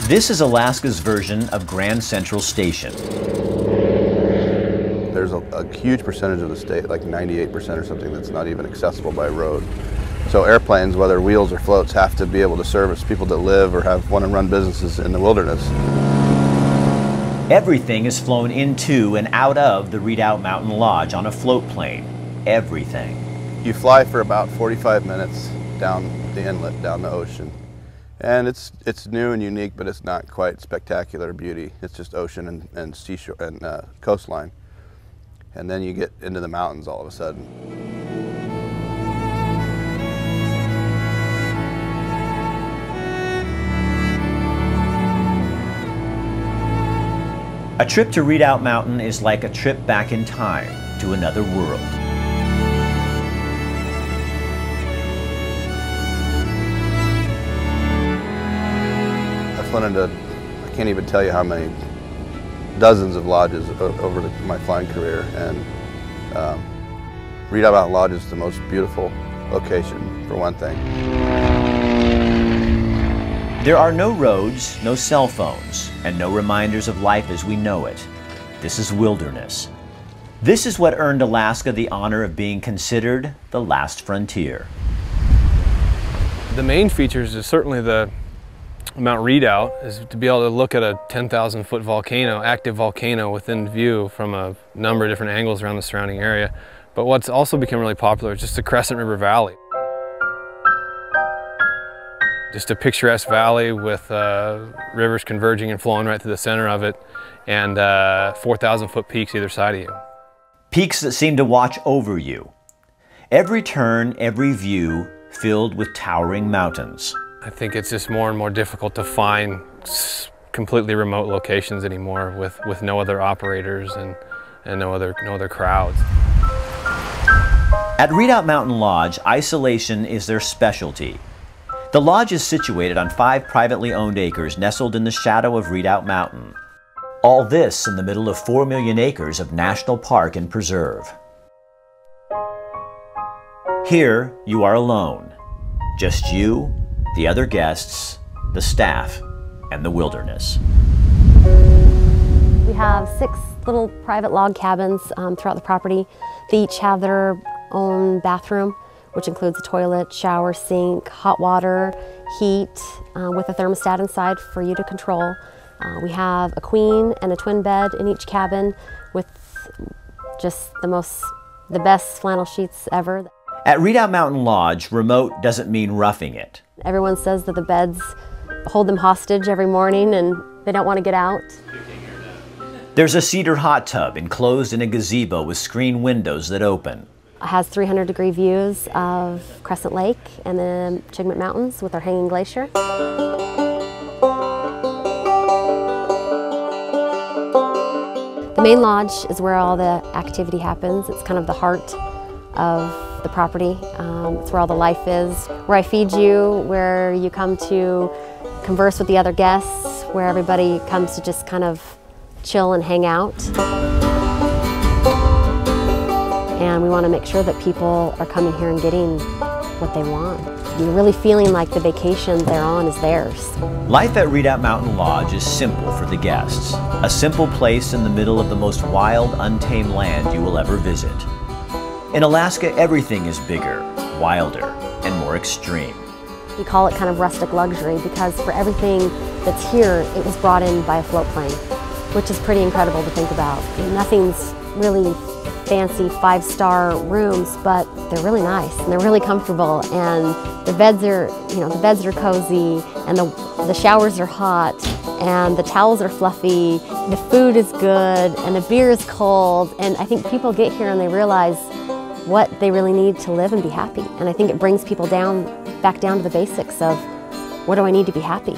This is Alaska's version of Grand Central Station. There's a huge percentage of the state, like 98% or something, that's not even accessible by road. So airplanes, whether wheels or floats, have to be able to service people that live or want to run businesses in the wilderness. Everything is flown into and out of the Redoubt Mountain Lodge on a float plane. Everything. You fly for about 45 minutes down the inlet, down the ocean. And it's new and unique, but it's not quite spectacular beauty. It's just ocean and seashore and coastline. And then you get into the mountains all of a sudden. A trip to Redoubt Mountain is like a trip back in time to another world. I've flown into, I can't even tell you how many dozens of lodges over my flying career, and Redoubt Mountain Lodge is the most beautiful location, for one thing. There are no roads, no cell phones, and no reminders of life as we know it. This is wilderness. This is what earned Alaska the honor of being considered the last frontier. The main features is certainly the Mount Redoubt, is to be able to look at a 10,000-foot volcano, active volcano within view from a number of different angles around the surrounding area. But what's also become really popular is just the Crescent River Valley. Just a picturesque valley with rivers converging and flowing right through the center of it, and 4,000-foot peaks either side of you. Peaks that seem to watch over you. Every turn, every view filled with towering mountains. I think it's just more and more difficult to find completely remote locations anymore with no other operators and no other crowds. At Redoubt Mountain Lodge, isolation is their specialty. The lodge is situated on 5 privately owned acres nestled in the shadow of Redoubt Mountain. All this in the middle of 4 million acres of national park and preserve. Here, you are alone. Just you, the other guests, the staff, and the wilderness. We have 6 little private log cabins throughout the property. They each have their own bathroom, which includes a toilet, shower, sink, hot water, heat, with a thermostat inside for you to control. We have a queen and a twin bed in each cabin with just the best flannel sheets ever. At Redoubt Mountain Lodge, remote doesn't mean roughing it. Everyone says that the beds hold them hostage every morning and they don't want to get out. There's a cedar hot tub enclosed in a gazebo with screen windows that open. It has 300-degree views of Crescent Lake and the Chigmit Mountains with our hanging glacier. The main lodge is where all the activity happens. It's kind of the heart of the property. It's where all the life is, where I feed you, where you come to converse with the other guests, where everybody comes to just kind of chill and hang out. And we want to make sure that people are coming here and getting what they want. You're really feeling like the vacation they're on is theirs. Life at Redoubt Mountain Lodge is simple for the guests. A simple place in the middle of the most wild, untamed land you will ever visit. In Alaska, everything is bigger, wilder, and more extreme. We call it kind of rustic luxury because for everything that's here, it was brought in by a float plane, which is pretty incredible to think about. Nothing's really fancy 5-star rooms, but they're really nice and they're really comfortable, and the beds are, the beds are cozy, and the showers are hot, and the towels are fluffy, the food is good, and the beer is cold, and I think people get here and they realize what they really need to live and be happy, and I think it brings people back down to the basics of what do I need to be happy.